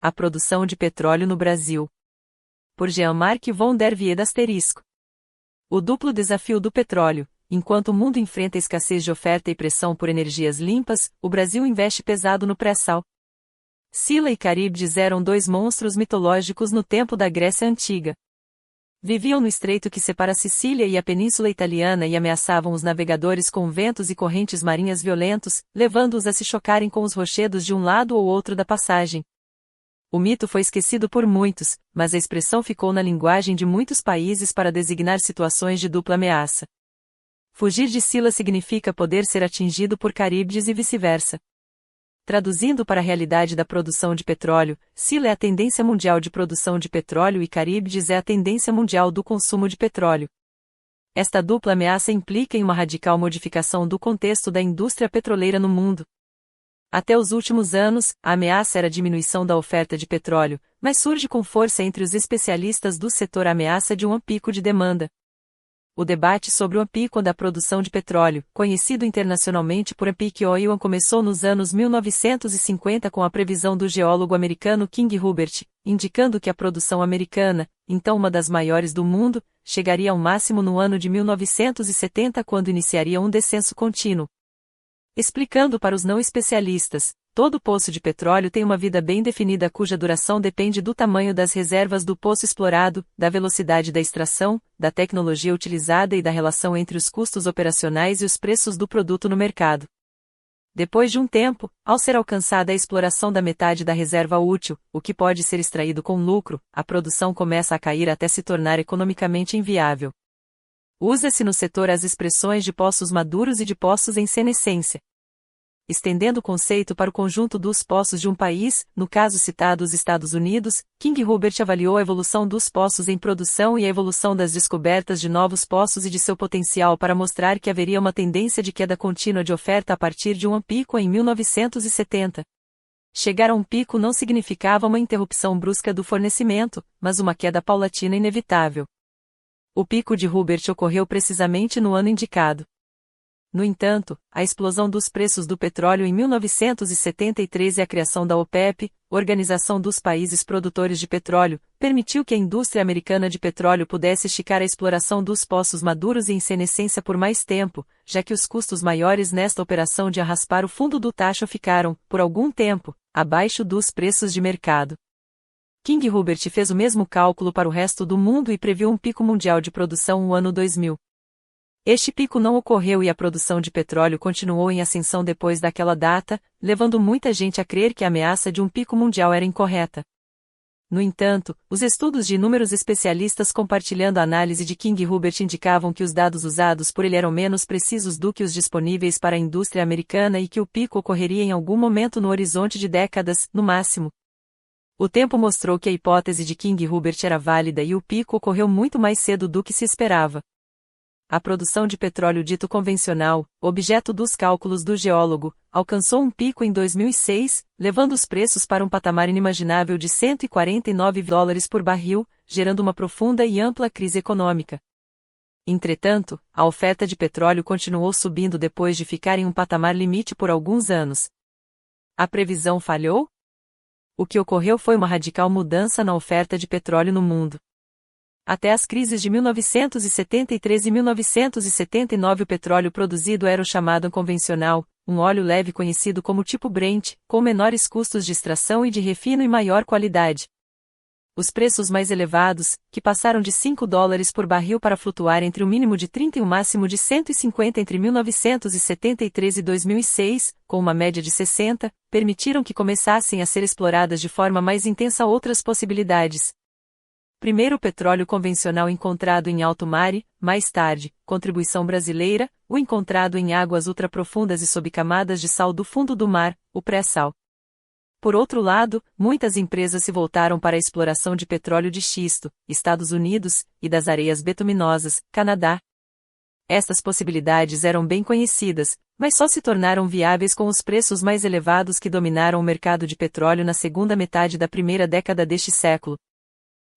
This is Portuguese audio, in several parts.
A produção de petróleo no Brasil. Por Jean-Marc von der Wiede ***. O duplo desafio do petróleo. Enquanto o mundo enfrenta escassez de oferta e pressão por energias limpas, o Brasil investe pesado no pré-sal. Sila e Caríbdes eram dois monstros mitológicos no tempo da Grécia Antiga. Viviam no estreito que separa Sicília e a Península Italiana e ameaçavam os navegadores com ventos e correntes marinhas violentos, levando-os a se chocarem com os rochedos de um lado ou outro da passagem. O mito foi esquecido por muitos, mas a expressão ficou na linguagem de muitos países para designar situações de dupla ameaça. Fugir de Sila significa poder ser atingido por Caríbdes e vice-versa. Traduzindo para a realidade da produção de petróleo, Sila é a tendência mundial de produção de petróleo e Caríbdes é a tendência mundial do consumo de petróleo. Esta dupla ameaça implica em uma radical modificação do contexto da indústria petroleira no mundo. Até os últimos anos, a ameaça era a diminuição da oferta de petróleo, mas surge com força entre os especialistas do setor a ameaça de um pico de demanda. O debate sobre o pico da produção de petróleo, conhecido internacionalmente por peak oil, começou nos anos 1950 com a previsão do geólogo americano King Hubert, indicando que a produção americana, então uma das maiores do mundo, chegaria ao máximo no ano de 1970 quando iniciaria um descenso contínuo. Explicando para os não especialistas, todo poço de petróleo tem uma vida bem definida cuja duração depende do tamanho das reservas do poço explorado, da velocidade da extração, da tecnologia utilizada e da relação entre os custos operacionais e os preços do produto no mercado. Depois de um tempo, ao ser alcançada a exploração da metade da reserva útil, o que pode ser extraído com lucro, a produção começa a cair até se tornar economicamente inviável. Usa-se no setor as expressões de poços maduros e de poços em senescência. Estendendo o conceito para o conjunto dos poços de um país, no caso citado os Estados Unidos, King Hubert avaliou a evolução dos poços em produção e a evolução das descobertas de novos poços e de seu potencial para mostrar que haveria uma tendência de queda contínua de oferta a partir de um pico em 1970. Chegar a um pico não significava uma interrupção brusca do fornecimento, mas uma queda paulatina inevitável. O pico de Hubert ocorreu precisamente no ano indicado. No entanto, a explosão dos preços do petróleo em 1973 e a criação da OPEP, Organização dos Países Produtores de Petróleo, permitiu que a indústria americana de petróleo pudesse esticar a exploração dos poços maduros e em senescência por mais tempo, já que os custos maiores nesta operação de raspar o fundo do tacho ficaram, por algum tempo, abaixo dos preços de mercado. King Hubert fez o mesmo cálculo para o resto do mundo e previu um pico mundial de produção no ano 2000. Este pico não ocorreu e a produção de petróleo continuou em ascensão depois daquela data, levando muita gente a crer que a ameaça de um pico mundial era incorreta. No entanto, os estudos de inúmeros especialistas compartilhando a análise de King Hubert indicavam que os dados usados por ele eram menos precisos do que os disponíveis para a indústria americana e que o pico ocorreria em algum momento no horizonte de décadas, no máximo. O tempo mostrou que a hipótese de King Hubert era válida e o pico ocorreu muito mais cedo do que se esperava. A produção de petróleo dito convencional, objeto dos cálculos do geólogo, alcançou um pico em 2006, levando os preços para um patamar inimaginável de $149 por barril, gerando uma profunda e ampla crise econômica. Entretanto, a oferta de petróleo continuou subindo depois de ficar em um patamar limite por alguns anos. A previsão falhou? O que ocorreu foi uma radical mudança na oferta de petróleo no mundo. Até as crises de 1973 e 1979 o petróleo produzido era o chamado convencional, um óleo leve conhecido como tipo Brent, com menores custos de extração e de refino e maior qualidade. Os preços mais elevados, que passaram de $5 por barril para flutuar entre o mínimo de 30 e o máximo de 150 entre 1973 e 2006, com uma média de 60, permitiram que começassem a ser exploradas de forma mais intensa outras possibilidades. Primeiro o petróleo convencional encontrado em alto mar e, mais tarde, contribuição brasileira, o encontrado em águas ultraprofundas e sob camadas de sal do fundo do mar, o pré-sal. Por outro lado, muitas empresas se voltaram para a exploração de petróleo de xisto, Estados Unidos, e das areias betuminosas, Canadá. Estas possibilidades eram bem conhecidas, mas só se tornaram viáveis com os preços mais elevados que dominaram o mercado de petróleo na segunda metade da primeira década deste século.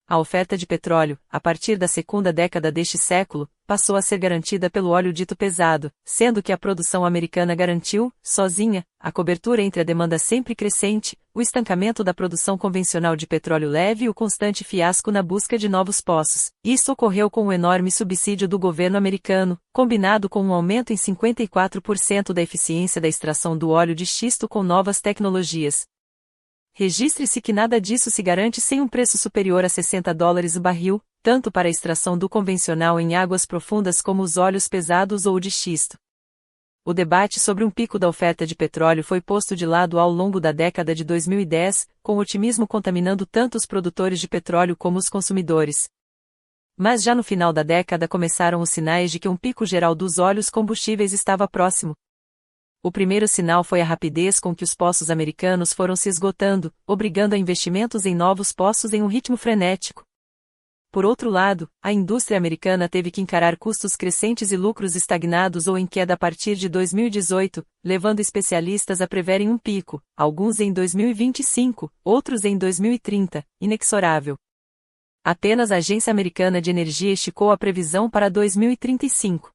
A oferta de petróleo, a partir da segunda década deste século, passou a ser garantida pelo óleo dito pesado, sendo que a produção americana garantiu, sozinha, a cobertura entre a demanda sempre crescente, o estancamento da produção convencional de petróleo leve e o constante fiasco na busca de novos poços. Isso ocorreu com o enorme subsídio do governo americano, combinado com um aumento em 54% da eficiência da extração do óleo de xisto com novas tecnologias. Registre-se que nada disso se garante sem um preço superior a $60 o barril, tanto para a extração do convencional em águas profundas como os óleos pesados ou o de xisto. O debate sobre um pico da oferta de petróleo foi posto de lado ao longo da década de 2010, com otimismo contaminando tanto os produtores de petróleo como os consumidores. Mas já no final da década começaram os sinais de que um pico geral dos óleos combustíveis estava próximo. O primeiro sinal foi a rapidez com que os poços americanos foram se esgotando, obrigando a investimentos em novos poços em um ritmo frenético. Por outro lado, a indústria americana teve que encarar custos crescentes e lucros estagnados ou em queda a partir de 2018, levando especialistas a preverem um pico, alguns em 2025, outros em 2030, inexorável. Apenas a Agência Americana de Energia esticou a previsão para 2035.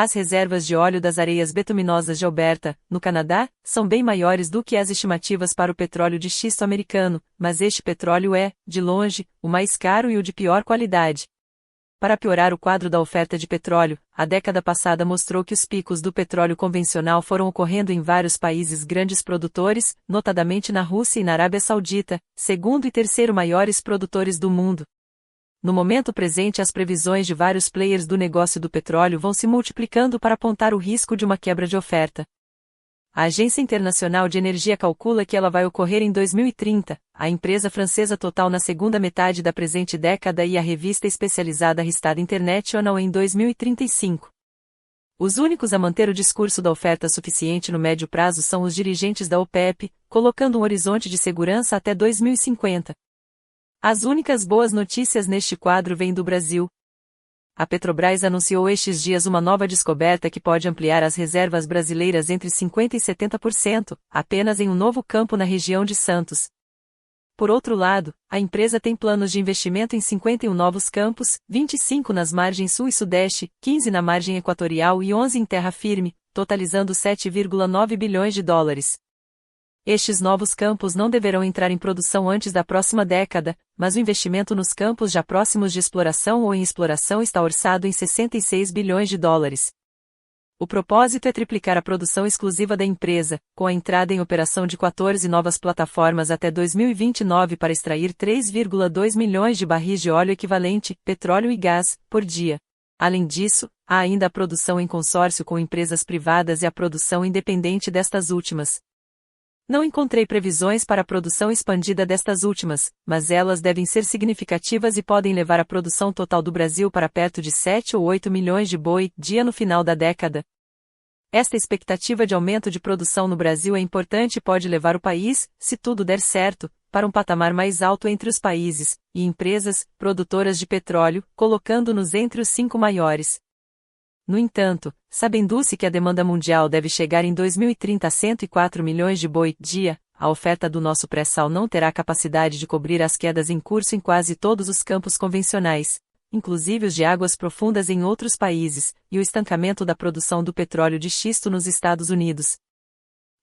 As reservas de óleo das areias betuminosas de Alberta, no Canadá, são bem maiores do que as estimativas para o petróleo de xisto americano, mas este petróleo é, de longe, o mais caro e o de pior qualidade. Para piorar o quadro da oferta de petróleo, a década passada mostrou que os picos do petróleo convencional foram ocorrendo em vários países grandes produtores, notadamente na Rússia e na Arábia Saudita, segundo e terceiro maiores produtores do mundo. No momento presente, as previsões de vários players do negócio do petróleo vão se multiplicando para apontar o risco de uma quebra de oferta. A Agência Internacional de Energia calcula que ela vai ocorrer em 2030, a empresa francesa Total na segunda metade da presente década e a revista especializada Rystad International em 2035. Os únicos a manter o discurso da oferta suficiente no médio prazo são os dirigentes da OPEP, colocando um horizonte de segurança até 2050. As únicas boas notícias neste quadro vêm do Brasil. A Petrobras anunciou estes dias uma nova descoberta que pode ampliar as reservas brasileiras entre 50% e 70%, apenas em um novo campo na região de Santos. Por outro lado, a empresa tem planos de investimento em 51 novos campos, 25 nas margens sul e sudeste, 15 na margem equatorial e 11 em terra firme, totalizando 7,9 bilhões de dólares. Estes novos campos não deverão entrar em produção antes da próxima década, mas o investimento nos campos já próximos de exploração ou em exploração está orçado em 66 bilhões de dólares. O propósito é triplicar a produção exclusiva da empresa, com a entrada em operação de 14 novas plataformas até 2029 para extrair 3,2 milhões de barris de óleo equivalente, petróleo e gás, por dia. Além disso, há ainda a produção em consórcio com empresas privadas e a produção independente destas últimas. Não encontrei previsões para a produção expandida destas últimas, mas elas devem ser significativas e podem levar a produção total do Brasil para perto de 7 ou 8 milhões de boi-dia no final da década. Esta expectativa de aumento de produção no Brasil é importante e pode levar o país, se tudo der certo, para um patamar mais alto entre os países e empresas produtoras de petróleo, colocando-nos entre os 5 maiores. No entanto, sabendo-se que a demanda mundial deve chegar em 2030 a 104 milhões de boi-dia, a oferta do nosso pré-sal não terá capacidade de cobrir as quedas em curso em quase todos os campos convencionais, inclusive os de águas profundas em outros países, e o estancamento da produção do petróleo de xisto nos Estados Unidos.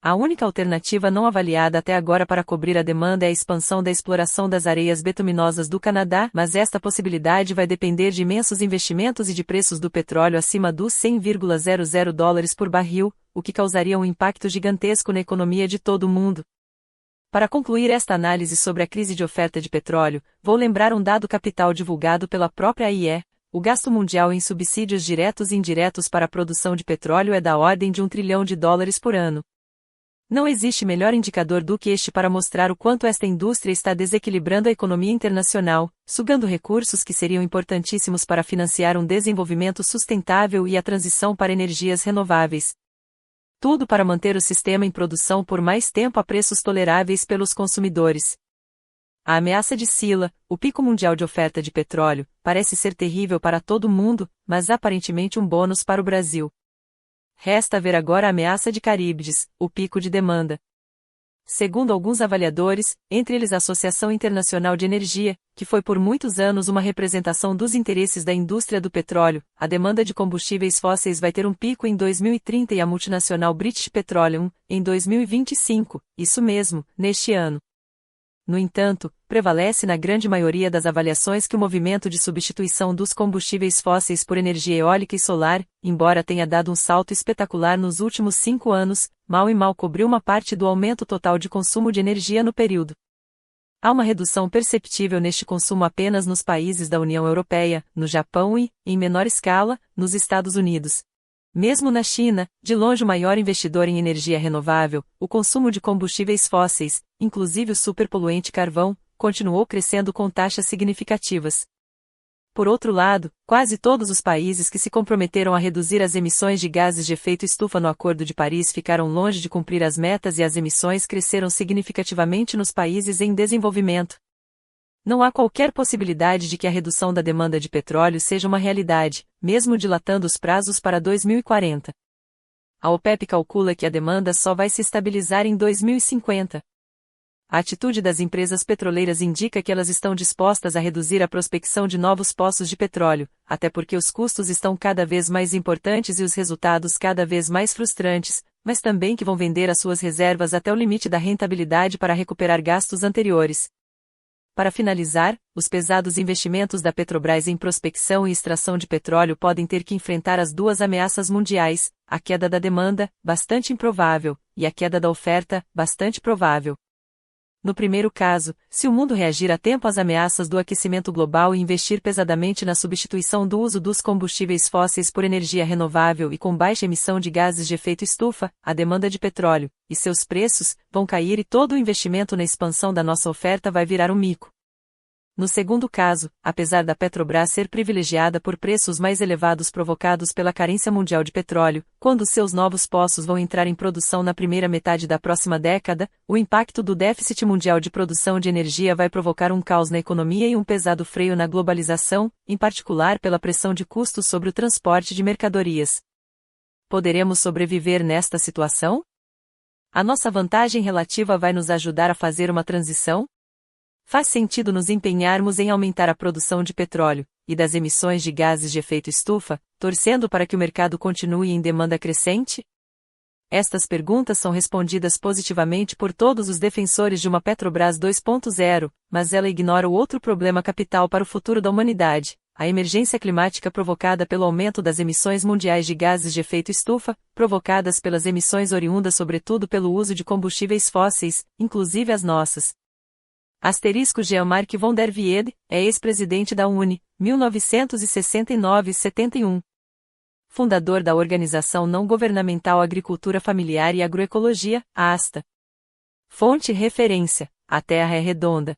A única alternativa não avaliada até agora para cobrir a demanda é a expansão da exploração das areias betuminosas do Canadá, mas esta possibilidade vai depender de imensos investimentos e de preços do petróleo acima dos $100,00 por barril, o que causaria um impacto gigantesco na economia de todo o mundo. Para concluir esta análise sobre a crise de oferta de petróleo, vou lembrar um dado capital divulgado pela própria AIE. O gasto mundial em subsídios diretos e indiretos para a produção de petróleo é da ordem de $1 trilhão por ano. Não existe melhor indicador do que este para mostrar o quanto esta indústria está desequilibrando a economia internacional, sugando recursos que seriam importantíssimos para financiar um desenvolvimento sustentável e a transição para energias renováveis. Tudo para manter o sistema em produção por mais tempo a preços toleráveis pelos consumidores. A ameaça de Scylla, o pico mundial de oferta de petróleo, parece ser terrível para todo mundo, mas aparentemente um bônus para o Brasil. Resta ver agora a ameaça de Caríbdes, o pico de demanda. Segundo alguns avaliadores, entre eles a Associação Internacional de Energia, que foi por muitos anos uma representação dos interesses da indústria do petróleo, a demanda de combustíveis fósseis vai ter um pico em 2030 e a multinacional British Petroleum, em 2025, isso mesmo, neste ano. No entanto, prevalece na grande maioria das avaliações que o movimento de substituição dos combustíveis fósseis por energia eólica e solar, embora tenha dado um salto espetacular nos últimos 5 anos, mal e mal cobriu uma parte do aumento total de consumo de energia no período. Há uma redução perceptível neste consumo apenas nos países da União Europeia, no Japão e, em menor escala, nos Estados Unidos. Mesmo na China, de longe o maior investidor em energia renovável, o consumo de combustíveis fósseis, inclusive o superpoluente carvão, continuou crescendo com taxas significativas. Por outro lado, quase todos os países que se comprometeram a reduzir as emissões de gases de efeito estufa no Acordo de Paris ficaram longe de cumprir as metas e as emissões cresceram significativamente nos países em desenvolvimento. Não há qualquer possibilidade de que a redução da demanda de petróleo seja uma realidade, mesmo dilatando os prazos para 2040. A OPEP calcula que a demanda só vai se estabilizar em 2050. A atitude das empresas petroleiras indica que elas estão dispostas a reduzir a prospecção de novos poços de petróleo, até porque os custos estão cada vez mais importantes e os resultados cada vez mais frustrantes, mas também que vão vender as suas reservas até o limite da rentabilidade para recuperar gastos anteriores. Para finalizar, os pesados investimentos da Petrobras em prospecção e extração de petróleo podem ter que enfrentar as duas ameaças mundiais, a queda da demanda, bastante improvável, e a queda da oferta, bastante provável. No primeiro caso, se o mundo reagir a tempo às ameaças do aquecimento global e investir pesadamente na substituição do uso dos combustíveis fósseis por energia renovável e com baixa emissão de gases de efeito estufa, a demanda de petróleo, e seus preços, vão cair e todo o investimento na expansão da nossa oferta vai virar um mico. No segundo caso, apesar da Petrobras ser privilegiada por preços mais elevados provocados pela carência mundial de petróleo, quando seus novos poços vão entrar em produção na primeira metade da próxima década, o impacto do déficit mundial de produção de energia vai provocar um caos na economia e um pesado freio na globalização, em particular pela pressão de custos sobre o transporte de mercadorias. Poderemos sobreviver nesta situação? A nossa vantagem relativa vai nos ajudar a fazer uma transição? Faz sentido nos empenharmos em aumentar a produção de petróleo e das emissões de gases de efeito estufa, torcendo para que o mercado continue em demanda crescente? Estas perguntas são respondidas positivamente por todos os defensores de uma Petrobras 2.0, mas ela ignora o outro problema capital para o futuro da humanidade, a emergência climática provocada pelo aumento das emissões mundiais de gases de efeito estufa, provocadas pelas emissões oriundas sobretudo pelo uso de combustíveis fósseis, inclusive as nossas. Jean-Marc von der Wiede, é ex-presidente da UNE, 1969-71. Fundador da Organização Não Governamental Agricultura Familiar e Agroecologia, ASTA. Fonte e referência: A Terra é Redonda.